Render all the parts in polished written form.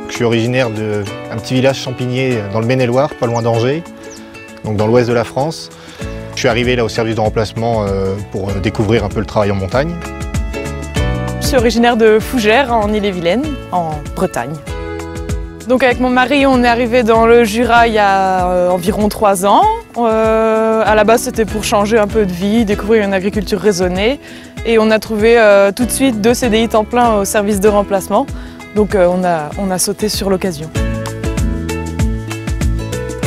Je suis originaire d'un petit village champigné dans le Maine-et-Loire, pas loin d'Angers, donc dans l'ouest de la France. Je suis arrivé là au service de remplacement pour découvrir un peu le travail en montagne. Je suis originaire de Fougères, en Ille-et-Vilaine, en Bretagne. Donc avec mon mari, on est arrivé dans le Jura il y a environ 3 ans. À la base, c'était pour changer un peu de vie, découvrir une agriculture raisonnée. Et on a trouvé tout de suite 2 CDI temps plein au service de remplacement. Donc on a sauté sur l'occasion.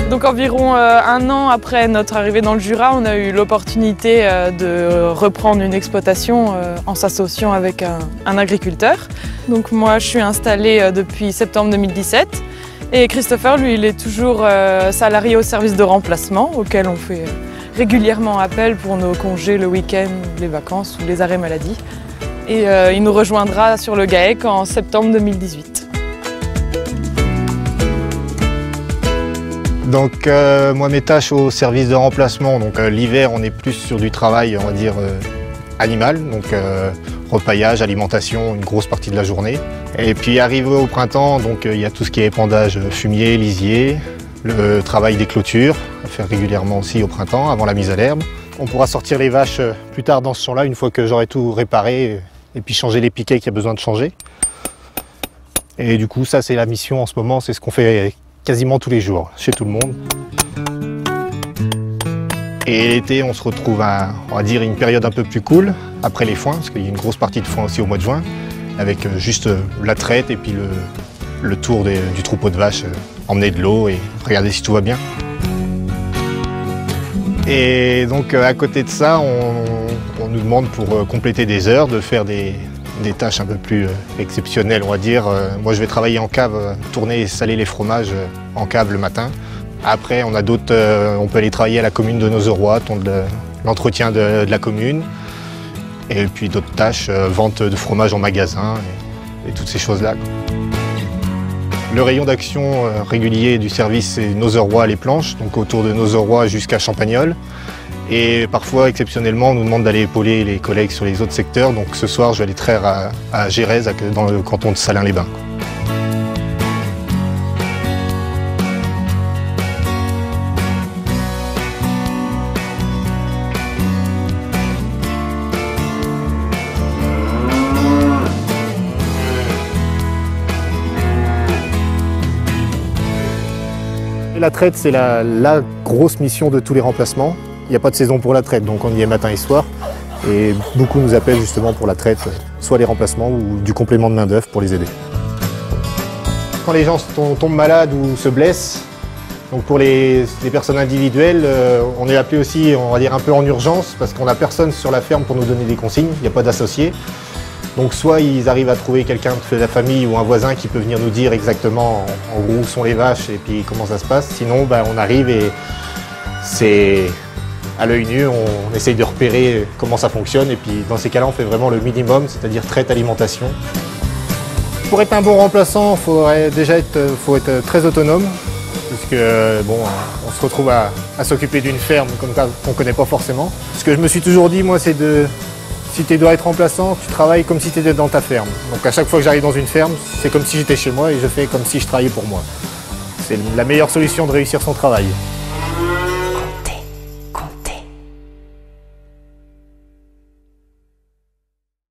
Donc environ 1 an après notre arrivée dans le Jura, on a eu l'opportunité de reprendre une exploitation en s'associant avec un agriculteur. Donc moi je suis installée depuis septembre 2017 et Christopher lui il est toujours salarié au service de remplacement auquel on fait régulièrement appel pour nos congés le week-end, les vacances ou les arrêts maladie. Et il nous rejoindra sur le GAEC en septembre 2018. Donc moi mes tâches au service de remplacement, donc l'hiver on est plus sur du travail on va dire animal, donc repaillage, alimentation, une grosse partie de la journée. Et puis arrivé au printemps, donc il y a tout ce qui est épandage fumier, lisier, le travail des clôtures, à faire régulièrement aussi au printemps avant la mise à l'herbe. On pourra sortir les vaches plus tard dans ce champ-là une fois que j'aurai tout réparé et puis changer les piquets qu'il y a besoin de changer. Et du coup ça c'est la mission en ce moment, c'est ce qu'on fait quasiment tous les jours, chez tout le monde. Et l'été, on se retrouve à, on va dire, une période un peu plus cool, après les foins, parce qu'il y a une grosse partie de foin aussi au mois de juin, avec juste la traite et puis le tour du troupeau de vaches, emmener de l'eau et regarder si tout va bien. Et donc à côté de ça, on nous demande pour compléter des heures de faire des tâches un peu plus exceptionnelles, on va dire. Moi, je vais travailler en cave, tourner et saler les fromages en cave le matin. Après, on a d'autres, on peut aller travailler à la commune de Nozerrois, l'entretien de la commune. Et puis d'autres tâches, vente de fromage en magasin et toutes ces choses-là. Le rayon d'action régulier du service, c'est Nozerrois les planches, donc autour de Nozerrois jusqu'à Champagnole. Et parfois, exceptionnellement, on nous demande d'aller épauler les collègues sur les autres secteurs. Donc ce soir, je vais aller traire à Gérèse, dans le canton de Salins-les-Bains. La traite, c'est la grosse mission de tous les remplacements. Il n'y a pas de saison pour la traite, donc on y est matin et soir. Et beaucoup nous appellent justement pour la traite, soit les remplacements ou du complément de main-d'œuvre pour les aider. Quand les gens tombent malades ou se blessent, donc pour les personnes individuelles, on est appelé aussi, on va dire, un peu en urgence parce qu'on n'a personne sur la ferme pour nous donner des consignes, il n'y a pas d'associés. Donc soit ils arrivent à trouver quelqu'un de la famille ou un voisin qui peut venir nous dire exactement en gros où sont les vaches et puis comment ça se passe. Sinon, on arrive et c'est à l'œil nu, on essaye de repérer comment ça fonctionne et puis dans ces cas-là, on fait vraiment le minimum, c'est-à-dire traite, alimentation. Pour être un bon remplaçant, faut être très autonome parce que on se retrouve à s'occuper d'une ferme comme ça qu'on ne connaît pas forcément. Ce que je me suis toujours dit, moi, c'est si tu dois être remplaçant, tu travailles comme si tu étais dans ta ferme. Donc à chaque fois que j'arrive dans une ferme, c'est comme si j'étais chez moi et je fais comme si je travaillais pour moi. C'est la meilleure solution de réussir son travail.